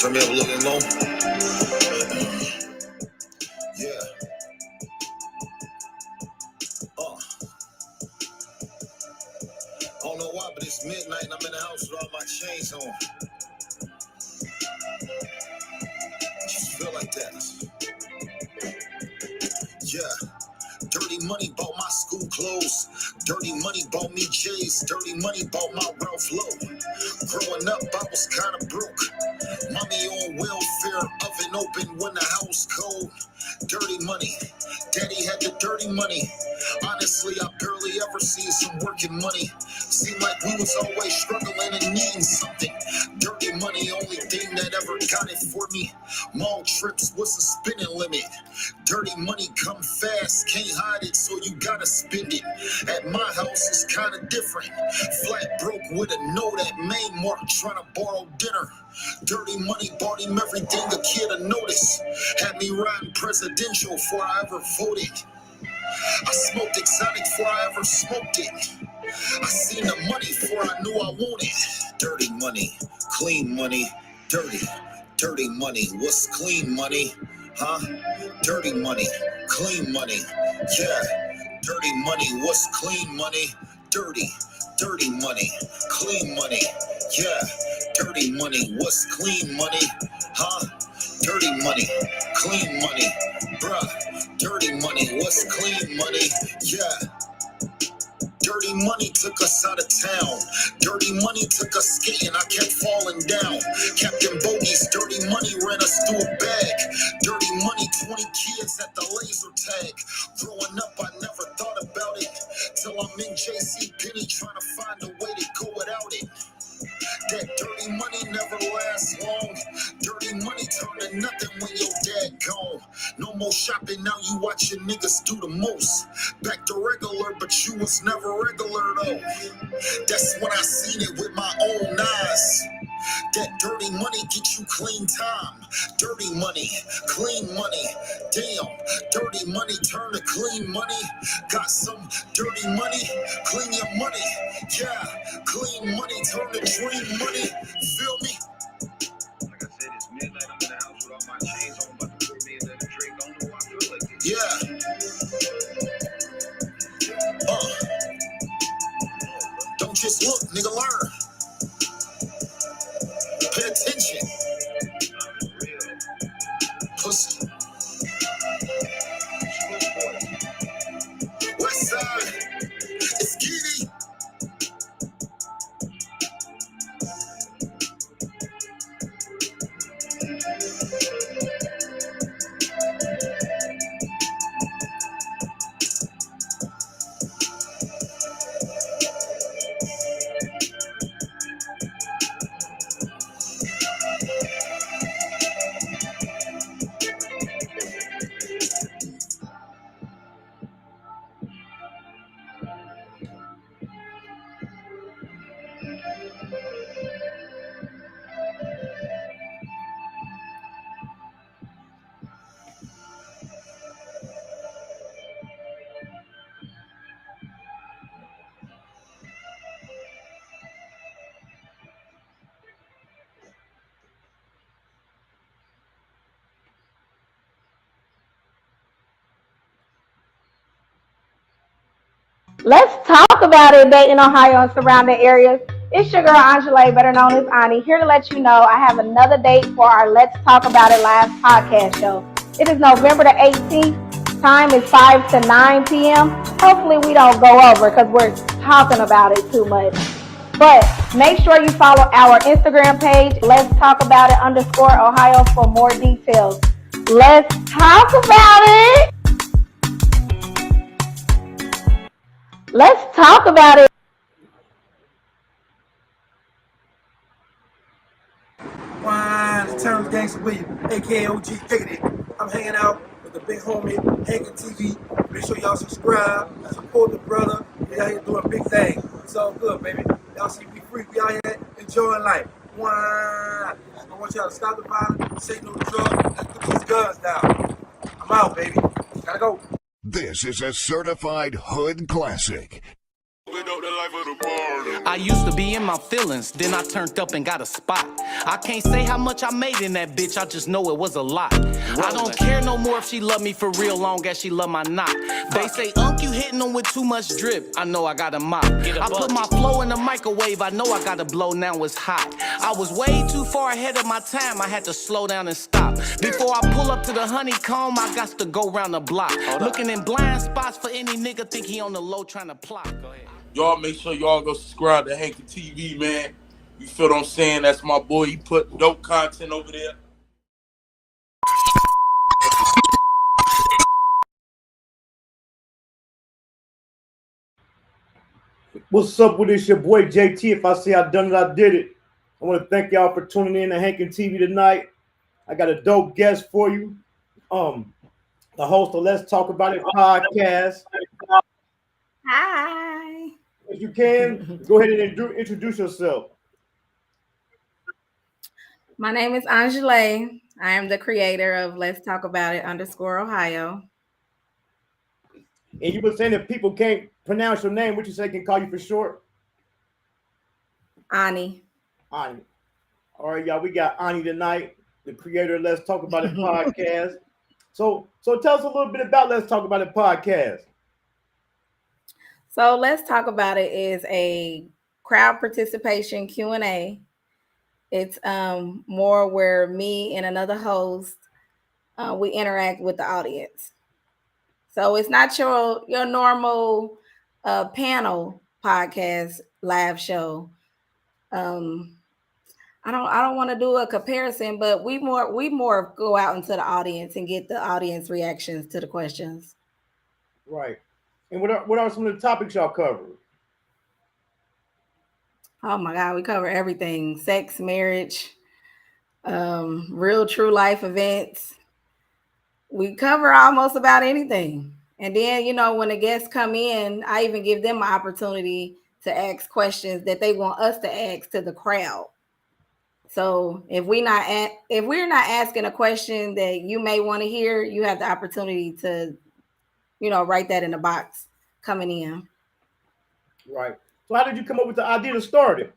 Turn me up a little bit more. Yeah. I don't know why, but it's midnight and I'm in the house with all my chains on. I just feel like that. Yeah. Dirty money bought my school clothes. Dirty money bought me J's. Dirty money bought my Ralph Lowe. Growing up, I was kind of broke. Mommy on welfare, oven open when the house cold. Dirty money. Daddy had the dirty money. Honestly, I barely ever seen some working money. Seemed like we was always struggling and needing something. Dirty money, only thing that ever got it for me. Mall trips was a spending limit. Dirty money come fast, can't hide it, so you gotta spend it. At my house, it's kinda different. Flat broke with a note at Main Mark, trying to borrow dinner. Dirty money bought him everything a kid would notice. Had me riding presidential before I ever voted. I smoked exotic before I ever smoked it. I seen the money before I knew I wanted. Dirty money, clean money, dirty. Dirty money, what's clean money? Huh? Dirty money, clean money. Yeah. Dirty money, what's clean money? Dirty. Dirty money, clean money. Yeah. Dirty money, what's clean money? Huh? Dirty money, clean money. Bruh. Dirty money, what's clean money? Yeah. Dirty money took us out of town. Dirty money took us skating. I kept falling down. Captain Bogey's dirty money ran us through a bag. Dirty money, 20 kids at the laser tag. Growing up, I never thought about it till I'm in JC Penney trying to find a way to go without it. That dirty money never lasts long. Dirty money turn to nothing when your dad gone. No more shopping, now you watch your niggas do the most. Back to regular, but you was never regular though. That's when I seen it with my own eyes. That dirty money get you clean time. Dirty money, clean money. Damn, dirty money turn to clean money. Got some dirty money, clean your money. Yeah, clean money turn to dream money. Feel me? Like I said, it's midnight. I'm in the house with all my chains on, about to pour me another drink. I don't know why I feel like it. Yeah. Don't just look, nigga, learn. Pay attention. Pussy. West side. It's giddy. Let's talk about it, Dayton, Ohio, and surrounding areas. It's your girl, Anjaleigh, better known as Ani, here to let you know I have another date for our Let's Talk About It live podcast show. It is November the 18th. Time is 5 to 9 p.m. Hopefully we don't go over because we're talking about it too much. But make sure you follow our Instagram page, Let's Talk About It _Ohio for more details. Let's talk about it. Let's talk about it. Wine, the Terms Gangsta William, aka OG Diggity. I'm hanging out with the big homie, Hankin TV. Make sure y'all subscribe, support the brother. We out here doing big things. It's all good, baby. Y'all see we free. We out here enjoying life. Wine. I want y'all to stop the violence, say no to drugs, and put these guns down. I'm out, baby. Gotta go. This is a certified hood classic. We don't I used to be in my feelings, then I turned up and got a spot. I can't say how much I made in that bitch, I just know it was a lot. I don't care no more if she love me for real, long as she love my knot. They say, you hitting them with too much drip. I know I got a mop. I put my flow in the microwave, I know I gotta blow, now it's hot. I was way too far ahead of my time, I had to slow down and stop. Before I pull up to the honeycomb, I got to go round the block. Looking in blind spots for any nigga think he on the low trying to plot. Go ahead. Y'all make sure y'all go subscribe to Hankin TV, man. You feel what I'm saying? That's my boy. He put dope content over there. What's up with this? Your boy JT. If I say I done it, I did it. I want to thank y'all for tuning in to Hankin TV tonight. I got a dope guest for you. The host of Let's Talk About It podcast. Hi. If you can, go ahead and introduce yourself. My name is Anjaleigh. I am the creator of Let's Talk About It _Ohio. And you were saying if people can't pronounce your name, what you say can call you for short? Ani. Ani. All right, y'all. We got Ani tonight, the creator of Let's Talk About It podcast. So tell us a little bit about Let's Talk About It podcast. So Let's Talk About It is a crowd participation Q&A. It's more where me and another host, we interact with the audience. So it's not your normal panel podcast live show. I don't want to do a comparison, but we more go out into the audience and get the audience reactions to the questions. Right. And what are some of the topics y'all cover? Oh my God, we cover everything: sex, marriage, real true life events. We cover almost about anything. And then, when the guests come in, I even give them an opportunity to ask questions that they want us to ask to the crowd. So if we're not asking a question that you may want to hear, you have the opportunity to, write that in the box coming in. Right. So how did you come up with the idea to start it?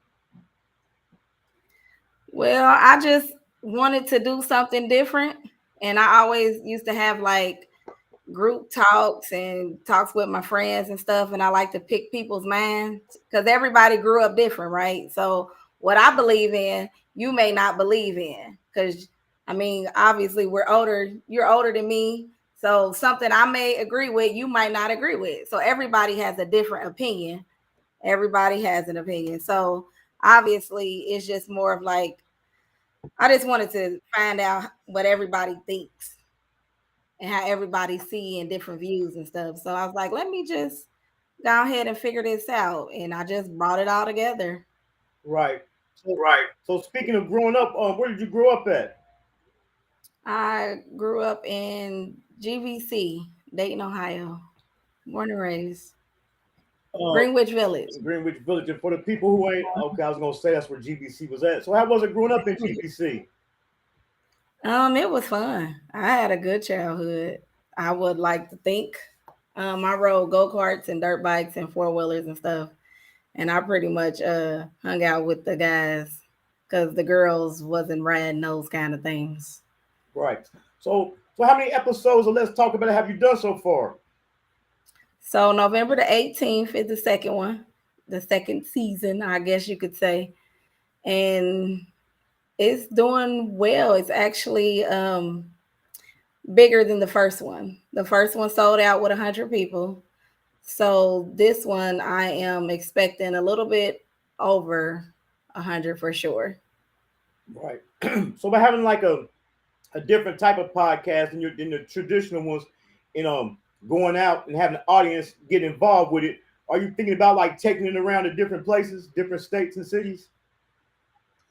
Well, I just wanted to do something different. And I always used to have like group talks and talks with my friends and stuff. And I like to pick people's minds because everybody grew up different, right? So what I believe in, you may not believe in, because obviously we're older. You're older than me. So something I may agree with, you might not agree with. So everybody has a different opinion. Everybody has an opinion. So obviously it's just more of like, I just wanted to find out what everybody thinks and how everybody see and different views and stuff. So I was like, let me just go ahead and figure this out. And I just brought it all together. Right. So speaking of growing up, where did you grow up at? I grew up in GVC, Dayton, Ohio. Born and raised. Greenwich Village. Greenwich Village. And for the people who ain't, okay, I was going to say that's where GVC was at. So how was it growing up in GVC? It was fun. I had a good childhood. I would like to think. I rode go-karts and dirt bikes and four-wheelers and stuff. And I pretty much hung out with the guys because the girls wasn't riding those kind of things. Right. So how many episodes of Let's Talk About It have you done so far? So November the 18th is the second one, the second season, I guess you could say. And it's doing well. It's actually bigger than the first one. The first one sold out with 100 people. So this one, I am expecting a little bit over 100 for sure. Right. So by having like a different type of podcast than the traditional ones, going out and having the audience get involved with it, are you thinking about like taking it around to different places, different states and cities?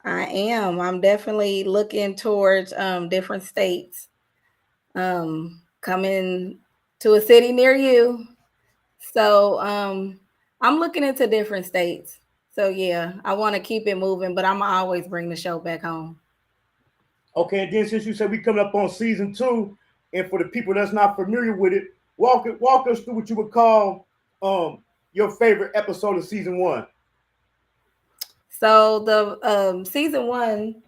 I am. I'm definitely looking towards different states. Coming to a city near you. So I'm looking into different states. So yeah, I want to keep it moving, but I'm always bring the show back home. Okay, and then since you said we coming up on season 2, and for the people that's not familiar with it, walk us through what you would call your favorite episode of season 1? So the season 1,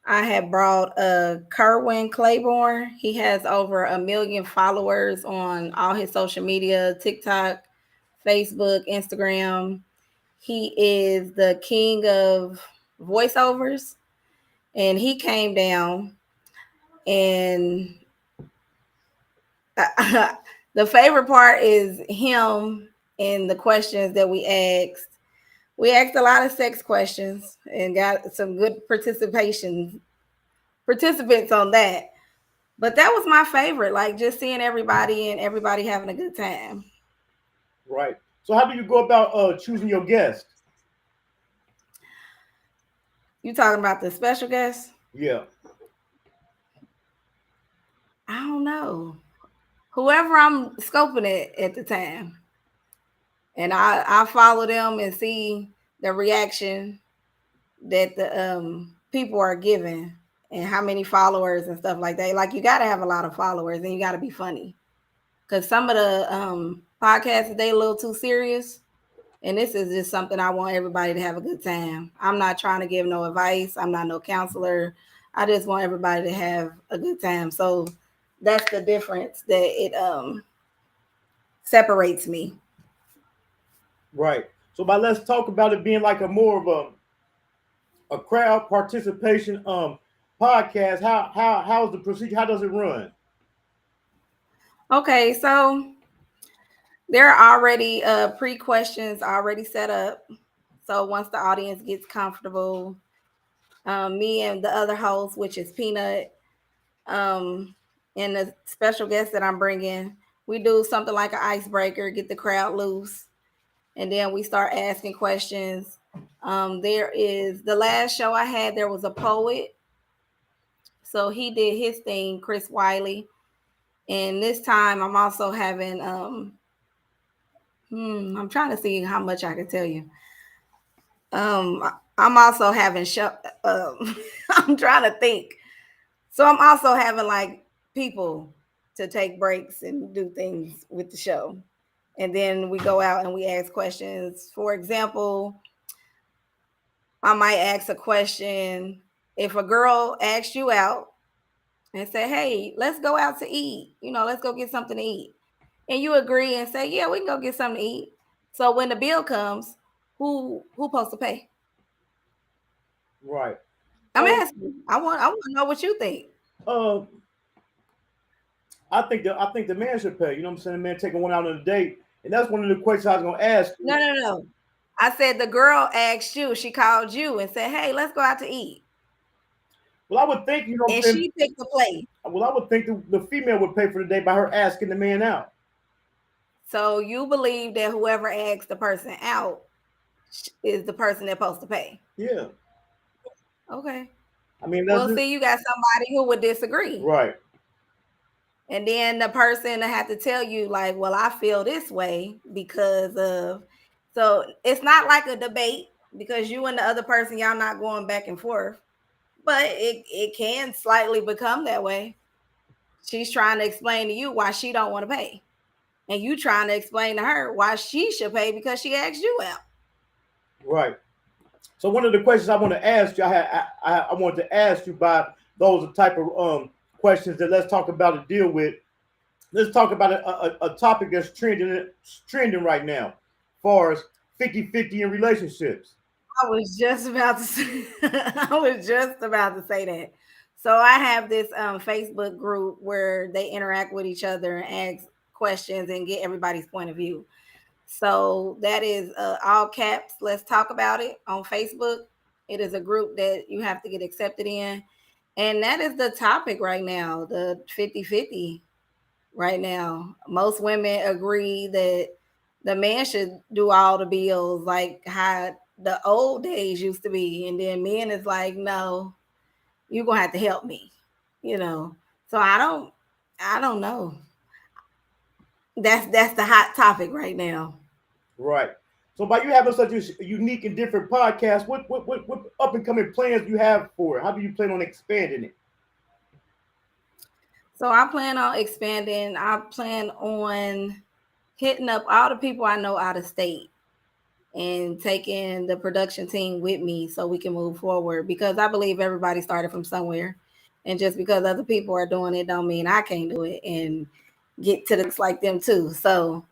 I had brought Kerwin Claiborne. He has over 1 million followers on all his social media, TikTok, Facebook, Instagram. He is the king of voiceovers. And he came down, and the favorite part is him and the questions that we asked. We asked a lot of sex questions and got some good participants on that. But that was my favorite, like just seeing everybody and everybody having a good time. Right. So how do you go about choosing your guest? You talking about the special guest? Yeah. I don't know. Whoever I'm scoping it at the time. And I follow them and see the reaction that the people are giving and how many followers and stuff like that. Like you got to have a lot of followers and you got to be funny, because some of the podcasts, they a little too serious, and this is just something I want everybody to have a good time. I'm not trying to give no advice. I'm not no counselor. I just want everybody to have a good time. So that's the difference that it separates me. Right. So by let's talk about it being like a more of a crowd participation podcast. How's the procedure? How does it run? Okay, so there are already pre-questions already set up. So once the audience gets comfortable, me and the other host, which is Peanut, and the special guest that I'm bringing, we do something like an icebreaker, get the crowd loose, and then we start asking questions. There is the last show I had, there was a poet. So he did his thing, Chris Wiley. And this time I'm also having I'm trying to see how much I can tell you. I'm also having show. I'm trying to think. So I'm also having like people to take breaks and do things with the show, and then we go out and we ask questions. For example, I might ask a question. If a girl asks you out and say, "Hey, let's go out to eat," let's go get something to eat, and you agree and say, "Yeah, we can go get something to eat." So when the bill comes, who supposed to pay? Right. I'm Um. asking. I want to know what you think. Uh. I think the man should pay. You know what I'm saying? The man taking one out on a date, and that's one of the questions I was gonna ask you. No, no, no. I said the girl asked you. She called you and said, "Hey, let's go out to eat," Well, I would think, you know what I'm and saying. she picked the place. Well, I would think the female would pay for the date by her asking the man out. So you believe that whoever asks the person out is the person that's supposed to pay? Yeah. Okay. I mean, that's Well, just see, you got somebody who would disagree, right. and then the person had to tell you, like, "Well, I feel this way because of." So it's not like a debate because you and the other person, y'all not going back and forth, but it can slightly become that way. She's trying to explain to you why she don't want to pay, and you trying to explain to her why she should pay because she asked you out. Right. So one of the questions I want to ask you, I wanted to ask you about those type of questions that let's talk about and deal with. Let's talk about a topic that's trending right now, as far as 50-50 in relationships. I was just about to say, I was just about to say that. So I have this Facebook group where they interact with each other and ask questions and get everybody's point of view. So that is all caps. Let's talk about it on Facebook. It is a group that you have to get accepted in. And that is the topic right now, the 50-50 right now. Most women agree that the man should do all the bills like how the old days used to be. And then men is like, no, you're gonna have to help me. So I don't know. That's the hot topic right now. Right. So by you having such a unique and different podcast, what up and coming plans you have for it? How do you plan on expanding it? So I plan on expanding. I plan on hitting up all the people I know out of state and taking the production team with me so we can move forward, because I believe everybody started from somewhere. And just because other people are doing it don't mean I can't do it and get to the like them too. So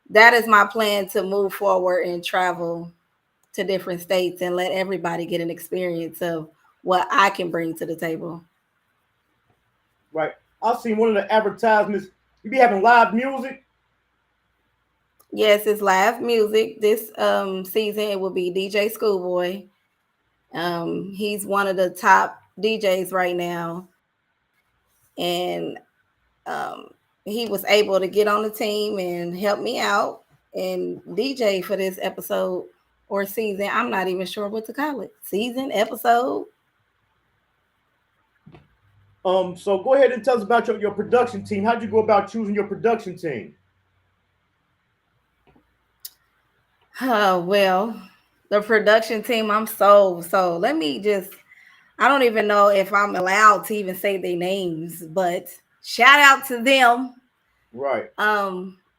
that is my plan, to move forward and travel to different states and let everybody get an experience of what I can bring to the table. Right. I've seen one of the advertisements. You be having live music. Yes, it's live music. This season it will be DJ Schoolboy. He's one of the top DJs right now, and um, he was able to get on the team and help me out and DJ for this episode or season. I'm not even sure what to call it. Season, episode. So go ahead and tell us about your production team. How'd you go about choosing your production team? Well, the production team, I'm so let me just, I don't even know if I'm allowed to even say their names, but shout out to them. Right.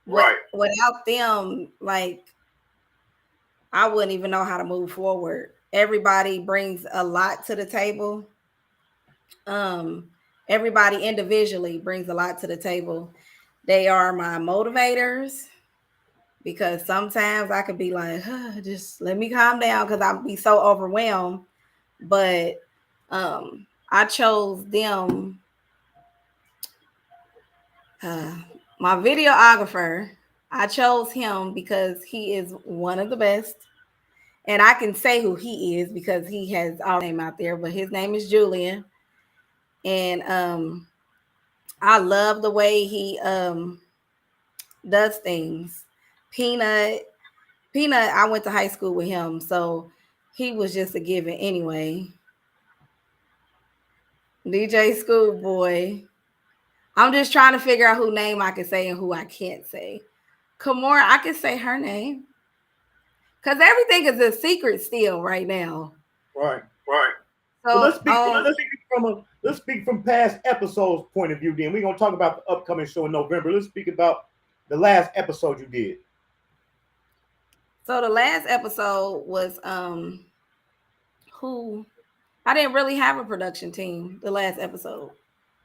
Without them, like, I wouldn't even know how to move forward. Everybody brings a lot to the table. Um, Everybody individually brings a lot to the table. They are my motivators, because sometimes I could be like, just let me calm down because I'll be so overwhelmed. But I chose them. My videographer, I chose him because he is one of the best. And I can say who he is because he has our name out there, but his name is Julian. And I love the way he does things. Peanut, I went to high school with him, so he was just a given anyway. DJ Schoolboy. I'm just trying to figure out who name I can say and who I can't say. Kamora, I can say her name. Because everything is a secret still right now. Right. So So let's speak from past episodes point of view. Then we're gonna talk about the upcoming show in November. Let's speak about the last episode you did. So the last episode was who I didn't really have a production team. The last episode,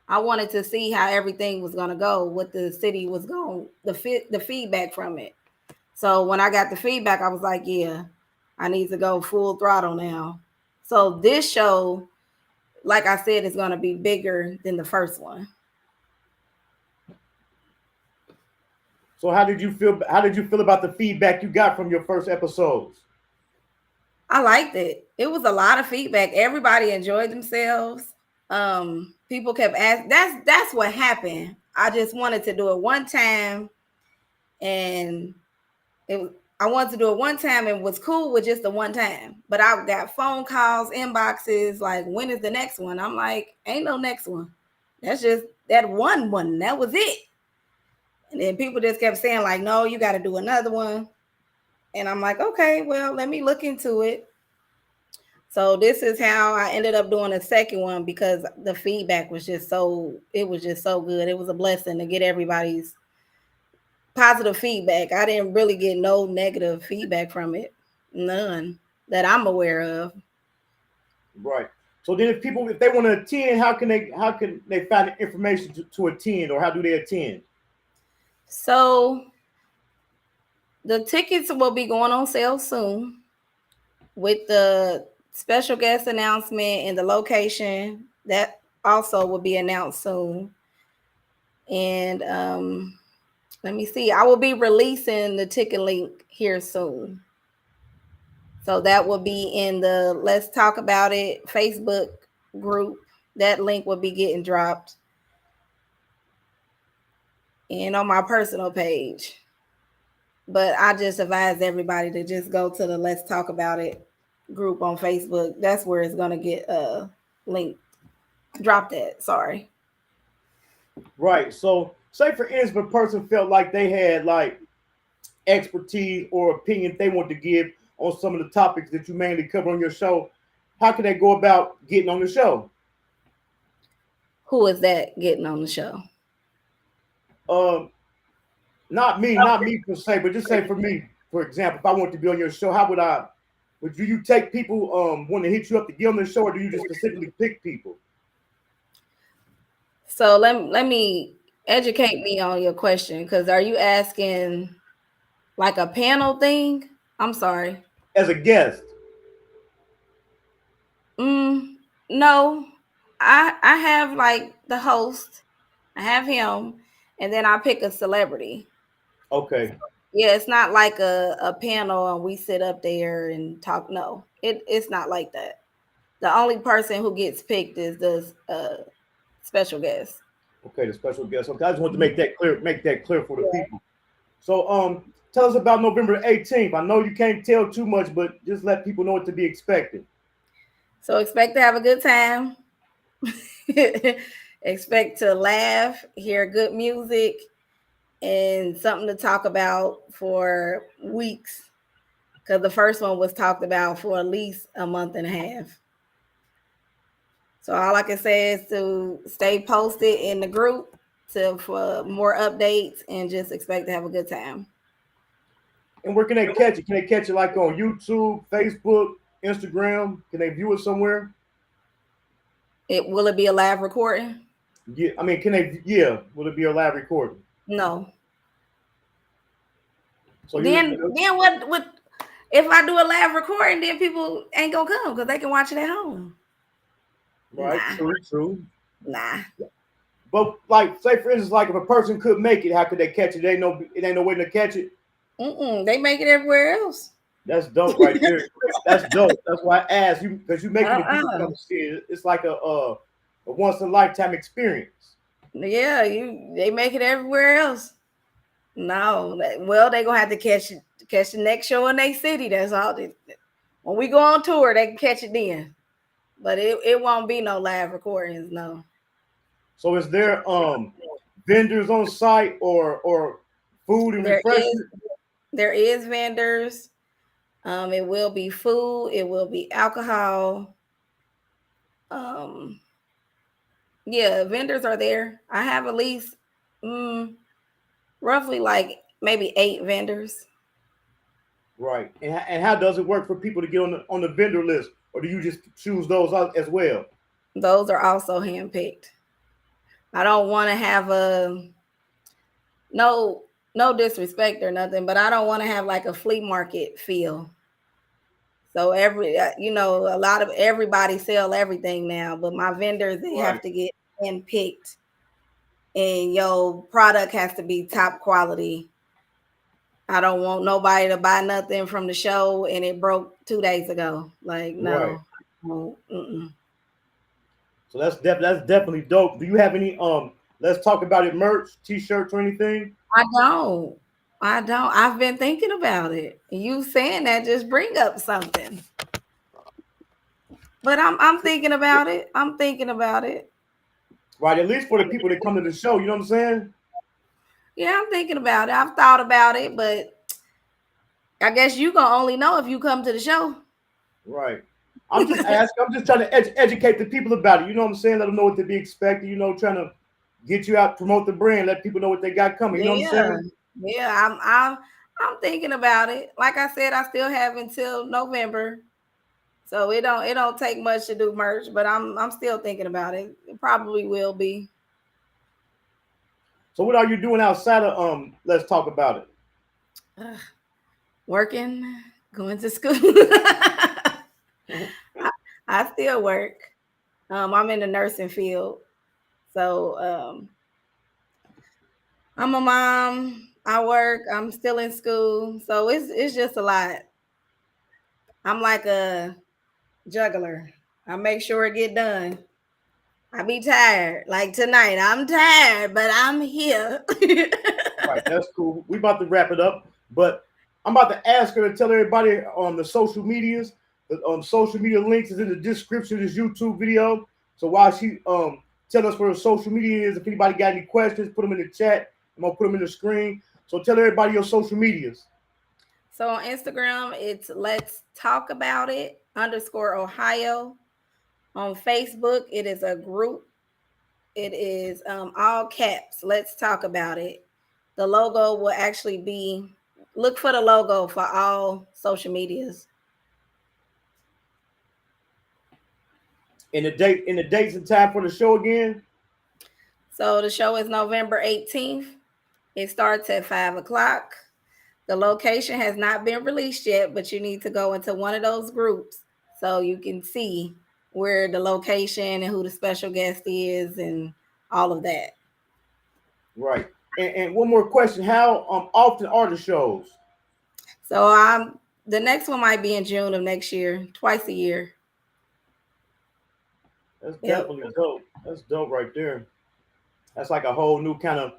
I wanted to see how everything was gonna go, what the city was going, the feedback from it. So when I got the feedback, I was like, yeah, I need to go full throttle now. So this show, like I said, is gonna be bigger than the first one. So how did you feel? How did you feel about the feedback you got from your first episodes? I liked it. It was a lot of feedback. Everybody enjoyed themselves. People kept asking. That's what happened. I just wanted to do it one time, and I wanted to do it one time and was cool with just the one time. But I got phone calls, inboxes, like, when is the next one? I'm like, ain't no next one. That's just that one. That was it. And then people just kept saying, like, no, you got to do another one. And I'm like, okay, well, let me look into it. So this is how I ended up doing a second one, because the feedback was just so good. It was a blessing to get everybody's positive feedback. I didn't really get no negative feedback from it. None that I'm aware of. Right. So then if they want to attend, how can they find the information to attend, or how do they attend? So the tickets will be going on sale soon, with the special guest announcement and the location that also will be announced soon. And let me see, I will be releasing the ticket link here soon. So that will be in the Let's Talk About It Facebook group. That link will be getting dropped. And on my personal page. But I just advise everybody to just go to the Let's Talk About It group on Facebook. That's where it's going to get linked. Drop that. Sorry. Right. So say for instance, if a person felt like they had like expertise or opinion they want to give on some of the topics that you mainly cover on your show, how can they go about getting on the show? Who is that getting on the show? Not me per se, but just say for me, for example, if I want to be on your show, how would I? Would you take people want to hit you up to get on the show, or do you just specifically pick people? So let me educate me on your question, because are you asking like a panel thing? I'm sorry. As a guest. No, I have like the host. I have him, and then I pick a celebrity. Okay. Yeah, it's not like a panel and we sit up there and talk. No, it's not like that. The only person who gets picked is the special guest. Okay, the special guest. Okay, I just want to make that clear. Make that clear for the Yeah. people. So, tell us about November 18th. I know you can't tell too much, but just let people know what to be expected. So expect to have a good time. Expect to laugh, hear good music, and something to talk about for weeks. Because the first one was talked about for at least a month and a half. So all I can say is to stay posted in the group for more updates, and just expect to have a good time. And where can they catch it? Can they catch it like on YouTube, Facebook, Instagram? Can they view it somewhere? Will it be a live recording? Yeah, I mean, can they? Yeah, will it be a live recording? No. So Then what if I do a live recording? Then people ain't gonna come because they can watch it at home. Right, Nah, true. nah. But like, say for instance, like if a person could make it, how could they catch it? It ain't no way to catch it. They make it everywhere else. That's dope right there. That's dope. That's why I asked you, because you making the people Uh-uh. come see it. It's like a once in a lifetime experience. Yeah, they make it everywhere else. No, well, they gonna have to catch the next show in their city. That's all. When we go on tour, they can catch it then. But it won't be no live recordings. No. So is there vendors on site or food and There is refreshment? there is vendors. It will be food. It will be alcohol. Um, yeah, vendors are there. I have at least roughly like maybe 8 vendors. Right. And how does it work for people to get on the vendor list, or do you just choose those out as well? Those are also handpicked. I don't want to have no disrespect or nothing, but I don't want to have like a flea market feel. So a lot of everybody sell everything now, but my vendors, they Right. have to get handpicked, and your product has to be top quality. I don't want nobody to buy nothing from the show and it broke 2 days ago. Like, Right. no. Mm-mm. So that's definitely dope. Do you have any let's talk about it merch, t-shirts or anything? I don't. I don't. I've been thinking about it. You saying that just bring up something. But I'm thinking about it. I'm thinking about it. Right, at least for the people that come to the show, you know what I'm saying? Yeah, I'm thinking about it. I've thought about it, but I guess you gonna only know if you come to the show. Right. I'm just asking. I'm just trying to educate the people about it. You know what I'm saying? Let them know what to be expected. You know, trying to get you out, promote the brand, let people know what they got coming. You know what I'm Yeah, saying? yeah. I'm thinking about it. Like I said, I still have until November, so it don't take much to do merch. But I'm still thinking about it. It probably will be. So what are you doing outside of let's talk about it? Working, going to school. I still work. I'm in the nursing field, so I'm a mom. I work. I'm still in school, so it's just a lot. I'm like a juggler. I make sure it get done. I be tired. Like tonight, I'm tired, but I'm here. Right, that's cool. We about to wrap it up, but I'm about to ask her to tell everybody on the social medias. The social media links is in the description of this YouTube video. So while she tell us where her social media is, if anybody got any questions, put them in the chat. I'm gonna put them in the screen. So tell everybody your social medias. So on Instagram, it's Let's Talk About It _Ohio. On Facebook, it is a group. It is all caps. Let's Talk About It. The logo will actually be, look for the logo for all social medias. And the dates and time for the show again? So the show is November 18th. It starts at 5 o'clock. The location has not been released yet, but you need to go into one of those groups so you can see where the location and who the special guest is and all of that. Right. And one more question: how often are the shows? So the next one might be in June of next year, twice a year. That's definitely dope. That's dope right there. That's like a whole new kind of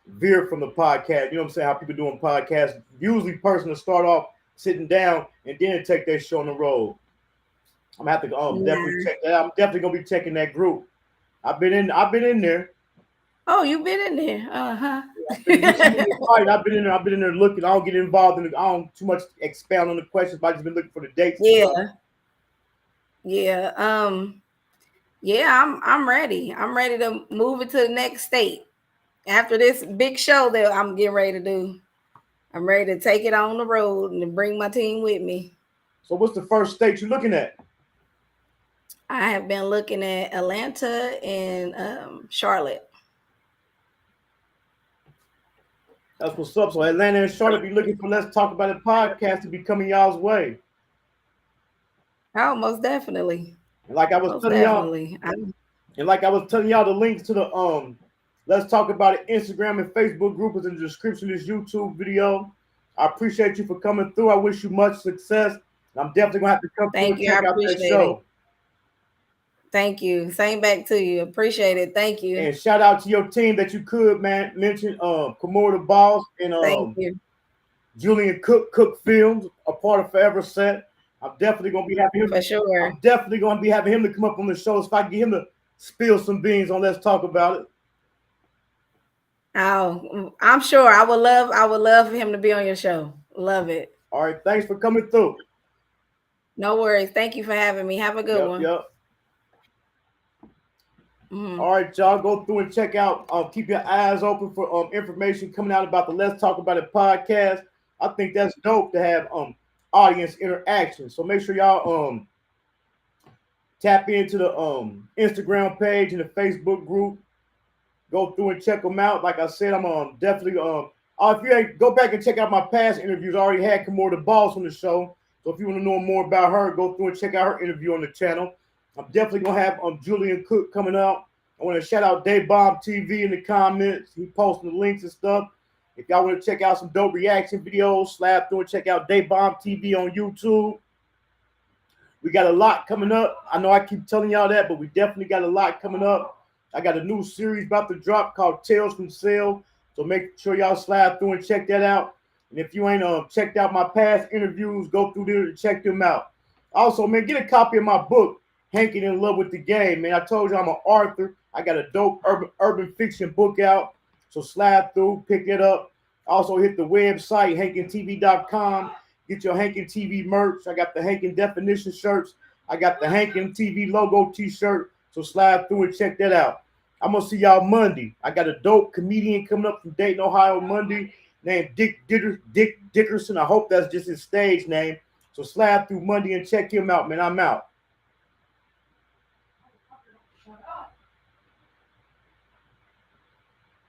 veer from the podcast. You know what I'm saying? How people doing podcasts. Usually person to start off sitting down and then take their show on the road. I'm gonna have to definitely check that out. I'm definitely gonna be checking that group. I've been in there. Oh, you've been in there. Uh-huh. I've been in there. I've been in there looking. I don't get involved in it. I don't too much expound on the questions, but I've just been looking for the dates. Yeah. Yeah, I'm ready. I'm ready to move it to the next state. After this big show that I'm getting ready to do, I'm ready to take it on the road and bring my team with me. So what's the first state you're looking at? I have been looking at Atlanta and Charlotte. That's what's up. So Atlanta and Charlotte be looking for Let's Talk About It podcast to be coming y'all's way. Oh, most definitely. And like I was telling y'all, the links to the Let's Talk About It Instagram and Facebook group is in the description of this YouTube video. I appreciate you for coming through. I wish you much success. I'm definitely gonna have to come through and check out that show. Thank you. Same back to you. Appreciate it. Thank you. And shout out to your team that you could mention Kamora the Boss and Thank you. Julian Cook Films, a part of Forever Set. I'm definitely gonna be having him. For sure. I'm definitely gonna be having him to come up on the show. So if I can get him to spill some beans on Let's Talk About It. Oh, I'm sure. I would love for him to be on your show. Love it. All right, thanks for coming through. No worries. Thank you for having me. Have a good one. Yep. Mm-hmm. All right, y'all, go through and check out. Keep your eyes open for information coming out about the Let's Talk About It podcast. I think that's dope to have audience interaction. So make sure y'all tap into the Instagram page and the Facebook group. Go through and check them out. Like I said, I'm definitely if you ain't, go back and check out my past interviews. I already had Kamora the Boss on the show. So if you want to know more about her, go through and check out her interview on the channel. I'm definitely gonna have Julian Cook coming out. I want to shout out Day Bomb TV in the comments. He posting the links and stuff. If y'all want to check out some dope reaction videos, slap through and check out Day Bomb TV on YouTube. We got a lot coming up. I know I keep telling y'all that, but we definitely got a lot coming up. I got a new series about to drop called Tales from Cell. So make sure y'all slide through and check that out. And if you ain't checked out my past interviews, go through there and check them out. Also, man, get a copy of my book, Hankin in Love with the Game, man. I told you I'm an author. I got a dope urban fiction book out. So slide through, pick it up. Also hit the website, hankintv.com. Get your Hankin TV merch. I got the Hankin definition shirts. I got the Hankin TV logo t-shirt. So slide through and check that out. I'm going to see y'all Monday. I got a dope comedian coming up from Dayton, Ohio Monday named Dick Dickerson. I hope that's just his stage name. So slide through Monday and check him out, man. I'm out.